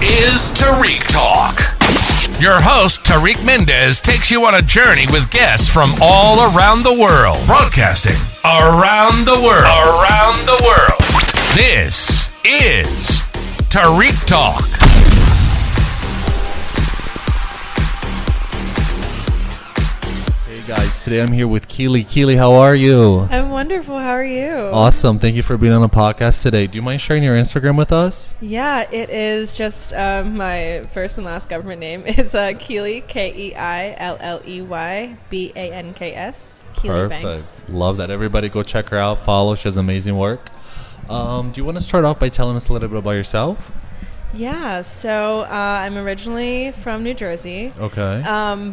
is Tarik Talk. Your host, Tarik Mendes, takes you on a journey with guests from all around the world. Broadcasting around the world. Around the world. This is Tarik Talk. Hey guys, today I'm here with Keilley. Keilley, how are you? I'm wonderful. How are you? Awesome. Thank you for being on the podcast today. Do you mind sharing your Instagram with us? Yeah, it is just my first and last government name. It's Keilley, Keilley Banks. Keilley Banks. Love that. Everybody go check her out. Follow. She has amazing work. Do you want to start off by telling us a little bit about yourself? Yeah, so I'm originally from New Jersey. Okay.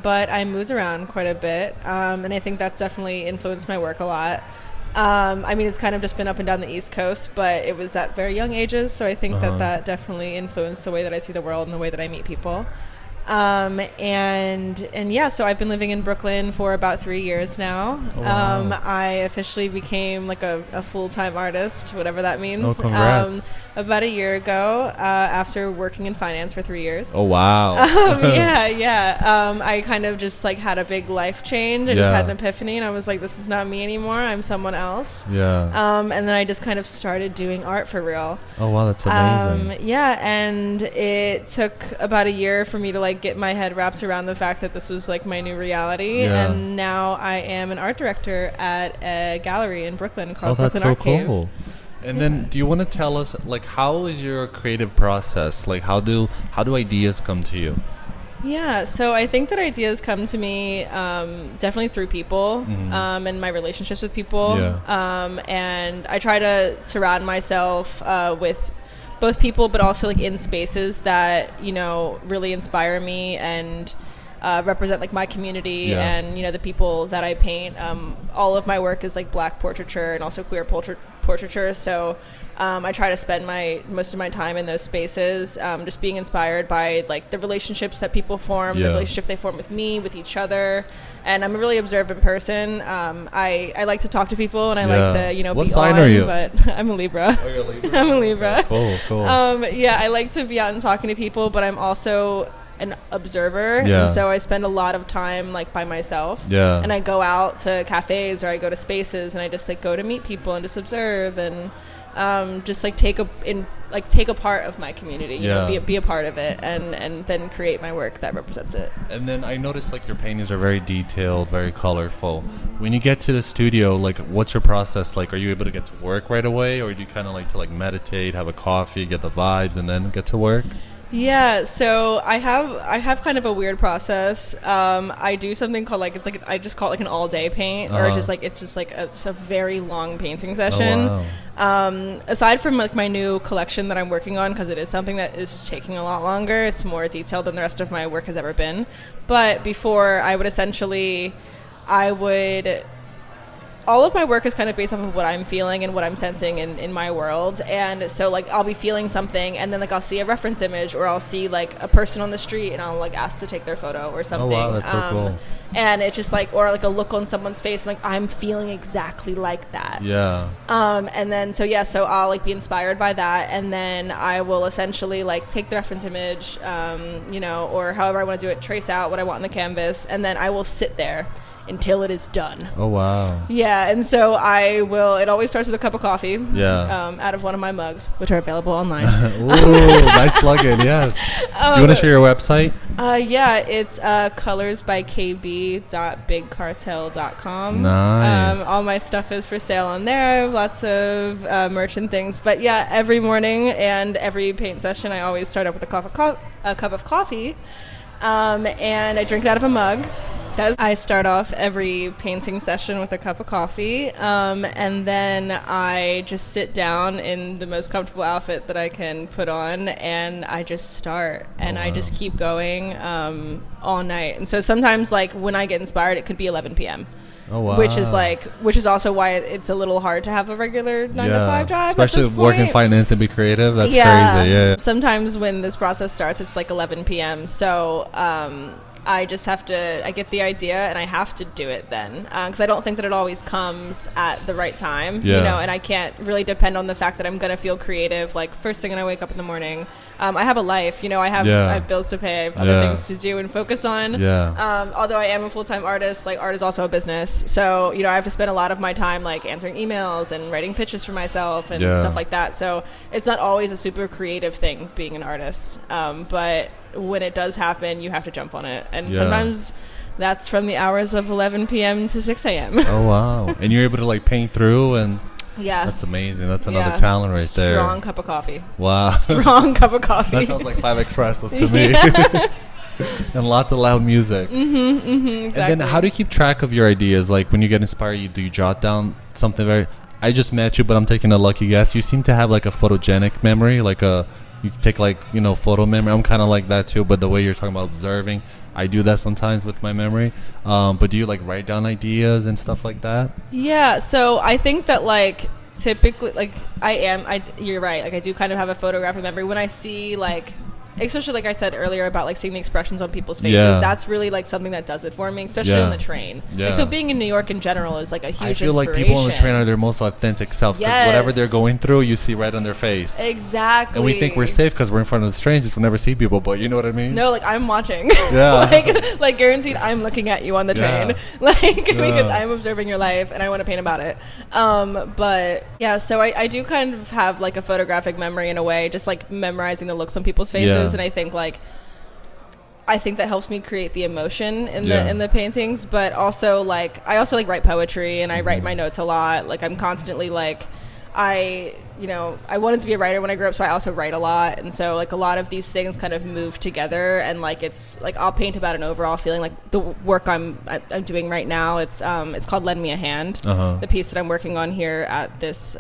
But I moved around quite a bit, and I think that's definitely influenced my work a lot. I mean, it's kind of just been up and down the East Coast, but it was at very young ages, so I think that definitely influenced the way that I see the world and the way that I meet people. And yeah, so I've been living in Brooklyn for about 3 years now. Wow. I officially became like a full-time artist, whatever that means. Oh, congrats. About a year ago, after working in finance for 3 years. Oh, wow. I kind of just like had a big life change. I just had an epiphany, and I was like, this is not me anymore. I'm someone else. Yeah. And then I just kind of started doing art for real. Oh, wow, that's amazing. Yeah, and it took about a year for me to like get my head wrapped around the fact that this was like my new reality. Yeah. And now I am an art director at a gallery in Brooklyn called that's Brooklyn so Art Cave. cool. And then do you want to tell us, like, how is your creative process? Like, how do ideas come to you? Yeah, so I think that ideas come to me definitely through people, and my relationships with people. Yeah. And I try to surround myself with both people, but also like in spaces that, you know, really inspire me and represent like my community and, you know, the people that I paint. All of my work is like Black portraiture and also queer portraiture. So I try to spend most of my time in those spaces, just being inspired by like the relationships that people form, the relationship they form with me, with each other. And I'm a really observant person. I like to talk to people, and I like to, you know, what be sign on, are you? But I'm a Libra. Oh, you're a Libra? I'm a Libra. Cool. Yeah, I like to be out and talking to people, but I'm also an observer, and so I spend a lot of time like by myself, and I go out to cafes or I go to spaces and I just like go to meet people and just observe and just like take a part of my community, you know, be a part of it, and then create my work that represents it. And then I noticed like your paintings are very detailed, very colorful. When you get to the studio, like, what's your process like? Are you able to get to work right away, or do you kind of like to like meditate, have a coffee, get the vibes, and then get to work? Yeah, so I have kind of a weird process. I do something called like, I just call it like an all day paint, or it's just like a very long painting session. Oh, wow. Aside from like my new collection that I'm working on, because it is something that is just taking a lot longer. It's more detailed than the rest of my work has ever been. But before, all of my work is kind of based off of what I'm feeling and what I'm sensing in my world. And so like I'll be feeling something, and then like I'll see a reference image, or I'll see like a person on the street and I'll like ask to take their photo or something. Oh, wow, that's so cool. And it's just like, or like a look on someone's face, like I'm feeling exactly like that. Yeah. And then so I'll like be inspired by that, and then I will essentially like take the reference image, you know, or however I want to do it, trace out what I want on the canvas, and then I will sit there until it is done. Oh, wow. Yeah, and so it always starts with a cup of coffee. Yeah. Out of one of my mugs, which are available online. Ooh, nice plug-in, yes. Do you want to share your website? Yeah, it's colorsbykb.bigcartel.com. Nice. All my stuff is for sale on there. I have lots of merch and things. But yeah, every morning and every paint session, I always start up with a cup of coffee. And I drink it out of a mug. I start off every painting session with a cup of coffee, and then I just sit down in the most comfortable outfit that I can put on, and I just start, and I just keep going all night. And so sometimes, like, when I get inspired, it could be 11 p.m. Oh, wow. Which is also why it's a little hard to have a regular 9 to 5 job. Especially work in finance and be creative. That's crazy. Yeah. Sometimes when this process starts, it's like 11 p.m. So I just have to, I get the idea and I have to do it then. Because I don't think that it always comes at the right time, you know, and I can't really depend on the fact that I'm going to feel creative, like first thing when I wake up in the morning. I have a life, you know, I have bills to pay, I have other things to do and focus on. Although I am a full-time artist, like art is also a business. So, you know, I have to spend a lot of my time like answering emails and writing pitches for myself and stuff like that. So it's not always a super creative thing being an artist. But when it does happen, you have to jump on it. And sometimes that's from the hours of 11 p.m. to 6 a.m. Oh, wow. And you're able to like paint through and... Yeah. That's amazing. That's another talent right there. Strong cup of coffee. Wow. Strong cup of coffee. That sounds like 5 espressos to me. And lots of loud music. Exactly. And then how do you keep track of your ideas? Like when you get inspired, do you jot down something very... I just met you, but I'm taking a lucky guess. You seem to have like a photogenic memory, like you take like, you know, photo memory. I'm kind of like that too, but the way you're talking about observing, I do that sometimes with my memory. But do you like write down ideas and stuff like that? Yeah, so I think that like typically like you're right, like I do kind of have a photographic memory. When I see like, especially like I said earlier about like seeing the expressions on people's faces, that's really like something that does it for me, especially on the train. Like, so being in New York in general is like a huge inspiration. I feel like people on the train are their most authentic self, because whatever they're going through, you see right on their face. Exactly. And we think we're safe because we're in front of the strangers. We'll never see people, but you know what I mean? No, like I'm watching. like guaranteed I'm looking at you on the train. Because I'm observing your life and I want to paint about it. But yeah, so I do kind of have like a photographic memory in a way, just like memorizing the looks on people's faces. And I think that helps me create the emotion in the paintings, but also like I also like write poetry and I write my notes a lot. Like I'm constantly like I wanted to be a writer when I grew up, so I also write a lot, and so like a lot of these things kind of move together, and like it's like I'll paint about an overall feeling. Like the work I'm doing right now, it's called Lend Me a Hand, the piece that I'm working on here at this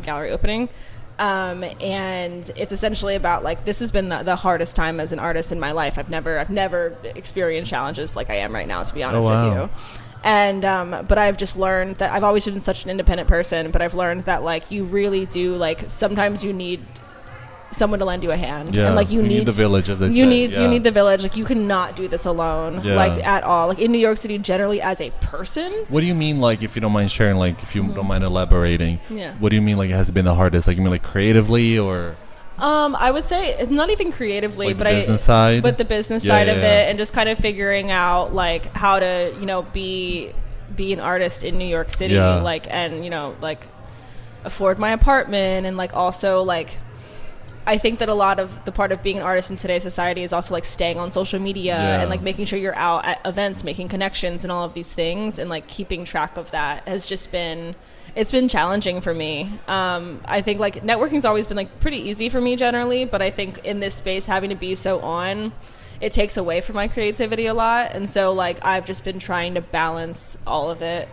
gallery opening. And it's essentially about like this has been the hardest time as an artist in my life. I've never experienced challenges like I am right now, to be honest with you. And but I've just learned that I've always been such an independent person, but I've learned that like you really do, like sometimes you need someone to lend you a hand, and like you need the village, as they say. You need the village. Like you cannot do this alone, like at all. Like in New York City, generally as a person. What do you mean, like if you don't mind sharing, like if you don't mind elaborating? What do you mean, like it has been the hardest? Like you mean like creatively or? I would say it's not even creatively, like but the business side of it, and just kind of figuring out like how to be an artist in New York City, like, and like afford my apartment, and like also like I think that a lot of the part of being an artist in today's society is also like staying on social media and like making sure you're out at events, making connections and all of these things, and like keeping track of that has just been challenging for me. I think like networking's always been like pretty easy for me generally, but I think in this space having to be so on, it takes away from my creativity a lot. And so like I've just been trying to balance all of it,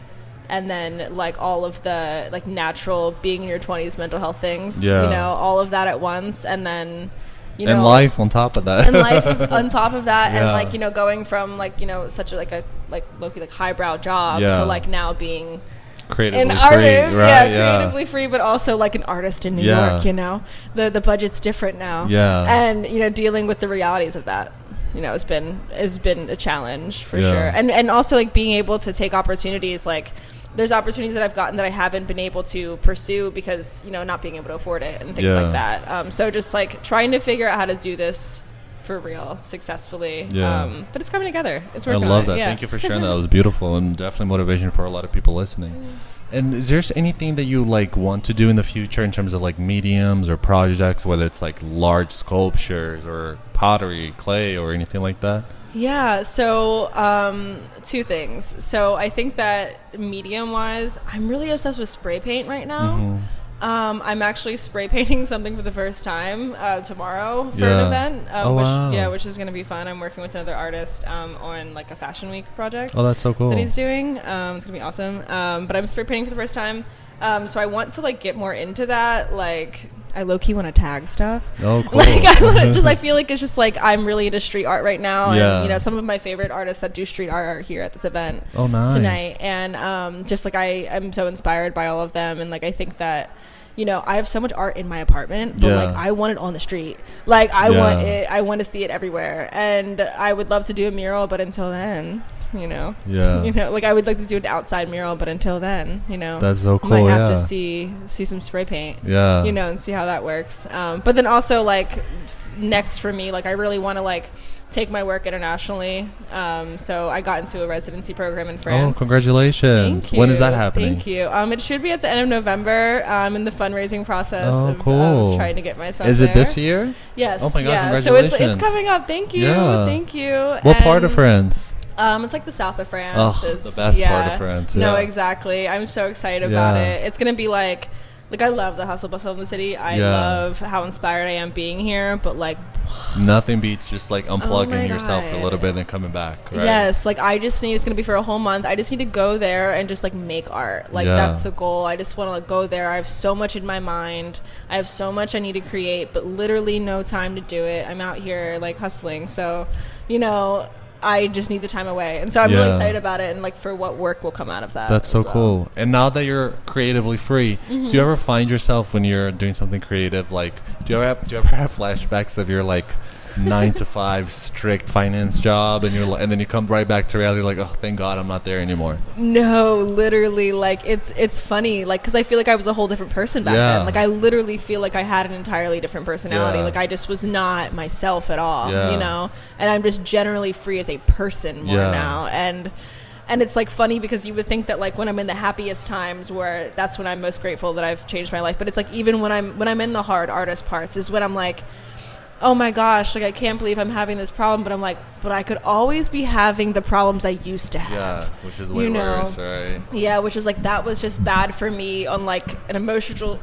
and then like all of the like natural being in your 20s mental health things, all of that at once, and then and life on top of that, and like going from like such a like a like low-key like highbrow job to like now being creatively an free, artist, right? Creatively free, but also like an artist in New York. The budget's different now, and dealing with the realities of that has been a challenge for sure, and also like being able to take opportunities. Like there's opportunities that I've gotten that I haven't been able to pursue because not being able to afford it and things like that. So just like trying to figure out how to do this for real successfully, but it's coming together. It's working. I love that. Thank you for sharing that. That was beautiful and definitely motivation for a lot of people listening. And is there anything that you like want to do in the future in terms of like mediums or projects, whether it's like large sculptures or pottery, clay, or anything like that? Yeah, so two things. So I think that medium-wise, I'm really obsessed with spray paint right now. I'm actually spray painting something for the first time tomorrow for an event, which is going to be fun. I'm working with another artist on like a Fashion Week project. Oh, that's so cool. That he's doing. It's going to be awesome. But I'm spray painting for the first time. So I want to like get more into that. Like I low-key want to tag stuff. Oh, cool. Like I feel like it's just like I'm really into street art right now, and some of my favorite artists that do street art are here at this event tonight, and just like I'm so inspired by all of them, and like I think that you know, I have so much art in my apartment, but like I want it on the street. Like I want to see it everywhere. And I would love to do a mural, but until then, you know, like I would like to do an outside mural, but until then, you know, that's so cool. I might have to see some spray paint, you know, and see how that works. But then also like next for me, like I really want to like take my work internationally. So I got into a residency program in France. Oh, congratulations. Thank you. When is that happening? Thank you. It should be at the end of November. I'm in the fundraising process of trying to get myself Is there. it this year? Yes. Oh my God, congratulations. so it's coming up. Thank you. Thank you. What part of France? It's like the south of France. Oh, the best part of France. No, exactly. I'm so excited about it. It's going to be like I love the hustle bustle of the city. I love how inspired I am being here, but like nothing beats just like unplugging yourself for a little bit and then coming back, right? Yes, like I just need, it's going to be for a whole month. I just need to go there and just like make art. Like that's the goal. I just want to like go there. I have so much in my mind. I have so much I need to create, but literally no time to do it. I'm out here like hustling. So, you know, I just need the time away. And so I'm really excited about it and like for what work will come out of that. That's so cool. And now that you're creatively free, do you ever find yourself when you're doing something creative, like do you ever have flashbacks of your like 9 to 5 strict finance job and then you come right back to reality like, oh, thank God I'm not there anymore? No, literally, like it's funny, like because I feel like I was a whole different person back then. Like I literally feel like I had an entirely different personality. Like I just was not myself at all, you know, and I'm just generally free as a person more now. And it's like funny because you would think that like when I'm in the happiest times where that's when I'm most grateful that I've changed my life, but it's like even when I'm in the hard artist parts is when I'm like, oh my gosh, like I can't believe I'm having this problem, but I'm like, but I could always be having the problems I used to have. Yeah, which is way worse, right? Yeah, which is like that was just bad for me on like an emotional,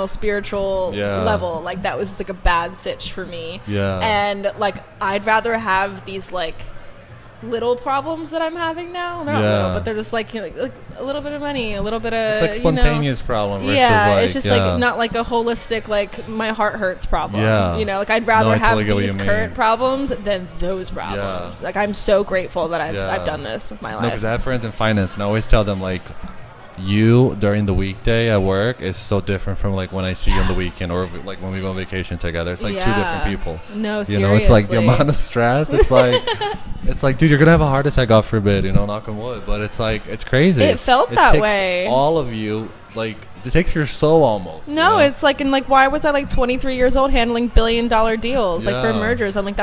spiritual level. Like that was like a bad sitch for me. Yeah, and like I'd rather have these like little problems that I'm having now. They're not little, but they're just like, you know, like a little bit of money, a little bit of, it's like spontaneous problem. Yeah, it's just like not like a holistic like my heart hurts problem. Yeah, you know, like I'd rather have these current problems than those problems. Like I'm so grateful that I've done this with my life. No, because I have friends in finance, and I always tell them like, you during the weekday at work is so different from like when I see you on the weekend or like when we go on vacation together. It's like two different people. No, you seriously. know, it's like the amount of stress. It's like, dude, you're gonna have a heart attack, God forbid, you know, knock on wood. But it's like, it's crazy. It felt that way. All of you, like, it takes your soul almost. No, you know? it's like, and like, why was I like 23 years old handling $1 billion deals like for mergers? I'm like,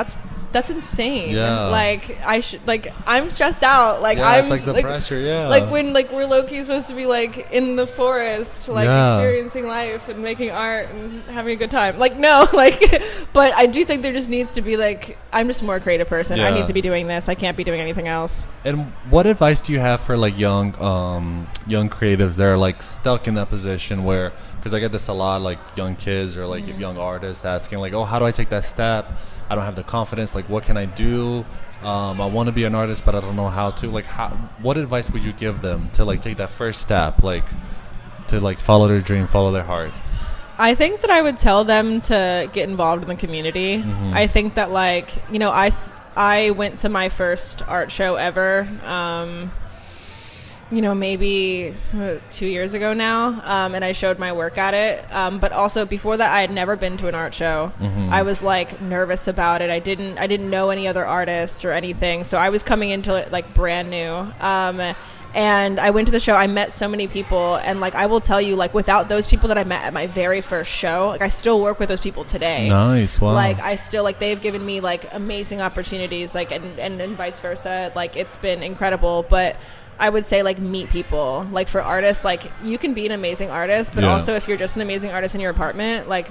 that's insane. Yeah. Like I'm stressed out. Like I'm it's like the pressure. Yeah. Like when like we're low-key supposed to be like in the forest, like experiencing life and making art and having a good time. Like no, like, but I do think there just needs to be like, I'm just a more creative person. Yeah. I need to be doing this. I can't be doing anything else. And what advice do you have for like young creatives that are like stuck in that position where, because I get this a lot, like young kids or like young artists asking like, oh, how do I take that step? I don't have the confidence. Like, what can I do? I want to be an artist, but I don't know how to. Like, what advice would you give them to like take that first step, like to like follow their dream, follow their heart? I think that I would tell them to get involved in the community. I think that like, you know, I went to my first art show ever. You know, maybe 2 years ago now, and I showed my work at it. But also before that, I had never been to an art show. I was like nervous about it. I didn't know any other artists or anything, so I was coming into it like brand new. And I went to the show. I met so many people, and like I will tell you, like without those people that I met at my very first show, like I still work with those people today. Nice, wow. Like I still like they've given me like amazing opportunities, like and vice versa. Like it's been incredible, but I would say like meet people. Like for artists, like you can be an amazing artist, but also if you're just an amazing artist in your apartment, like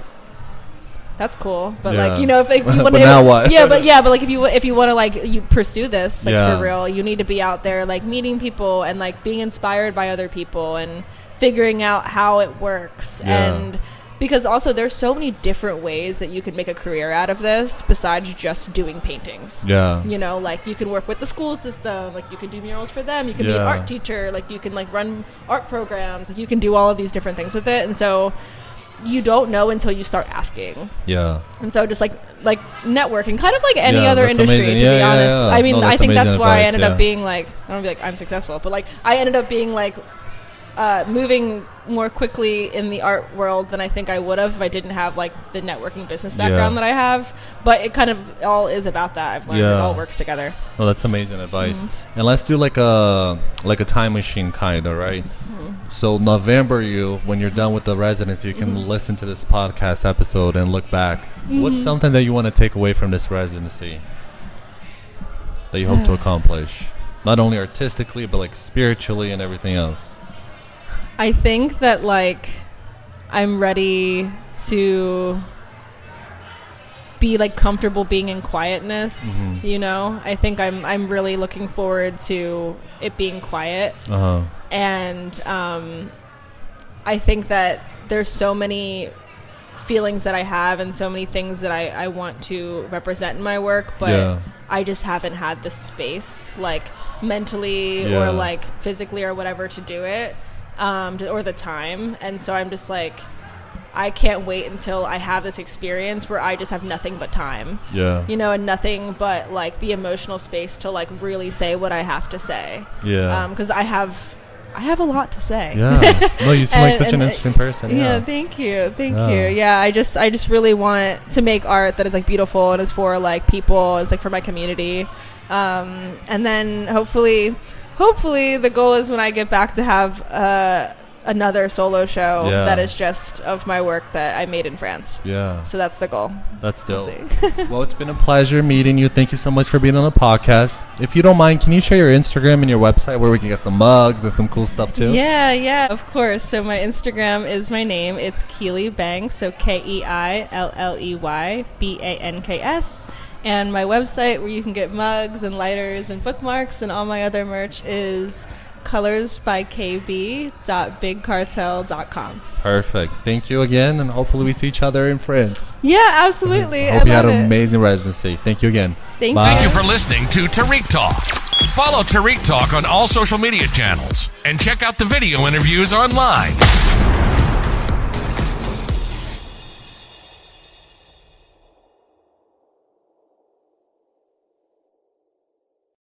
that's cool. But like, you know, if you want to, but now what? but like if you want to like you pursue this like for real, you need to be out there like meeting people and like being inspired by other people and figuring out how it works. And because also there's so many different ways that you can make a career out of this besides just doing paintings. Yeah. You know, like you can work with the school system, like you can do murals for them, you can be an art teacher, like you can like run art programs, like you can do all of these different things with it. And so you don't know until you start asking. Yeah. And so just like networking, kind of like any other industry, to be honest. I mean, I think that's why I ended up being like, I don't want to be like I'm successful, but like I ended up being like moving more quickly in the art world than I think I would have if I didn't have like the networking business background that I have. But it kind of all is about that. I've learned it all works together. Oh, that's amazing advice. And let's do like a time machine kind of, right? So November, when you're done with the residency, you can listen to this podcast episode and look back. What's something that you want to take away from this residency that you hope to accomplish? Not only artistically, but like spiritually and everything else. I think that like I'm ready to be like comfortable being in quietness. You know, I think I'm really looking forward to it being quiet. And I think that there's so many feelings that I have and so many things that I want to represent in my work, but I just haven't had the space, like mentally or like physically or whatever, to do it, or the time. And so I'm just like, I can't wait until I have this experience where I just have nothing but time, you know, and nothing but like the emotional space to like really say what I have to say. Because I have a lot to say. No, you seem like such an interesting person. Thank you. I just really want to make art that is like beautiful and is for like people, is like for my community, and then hopefully the goal is when I get back to have another solo show that is just of my work that I made in France. So that's the goal. That's dope. Well, it's been a pleasure meeting you. Thank you so much for being on the podcast. If you don't mind, can you share your Instagram and your website where we can get some mugs and some cool stuff too? Yeah, of course. So my Instagram is my name. It's Keilley Banks. So KeilleyBanks. And my website, where you can get mugs and lighters and bookmarks and all my other merch, is colorsbykb.bigcartel.com. Perfect. Thank you again, and hopefully we see each other in France. Yeah, absolutely. I hope you had an amazing residency. Thank you again. Thank you for listening to Tarik Talk. Follow Tarik Talk on all social media channels and check out the video interviews online.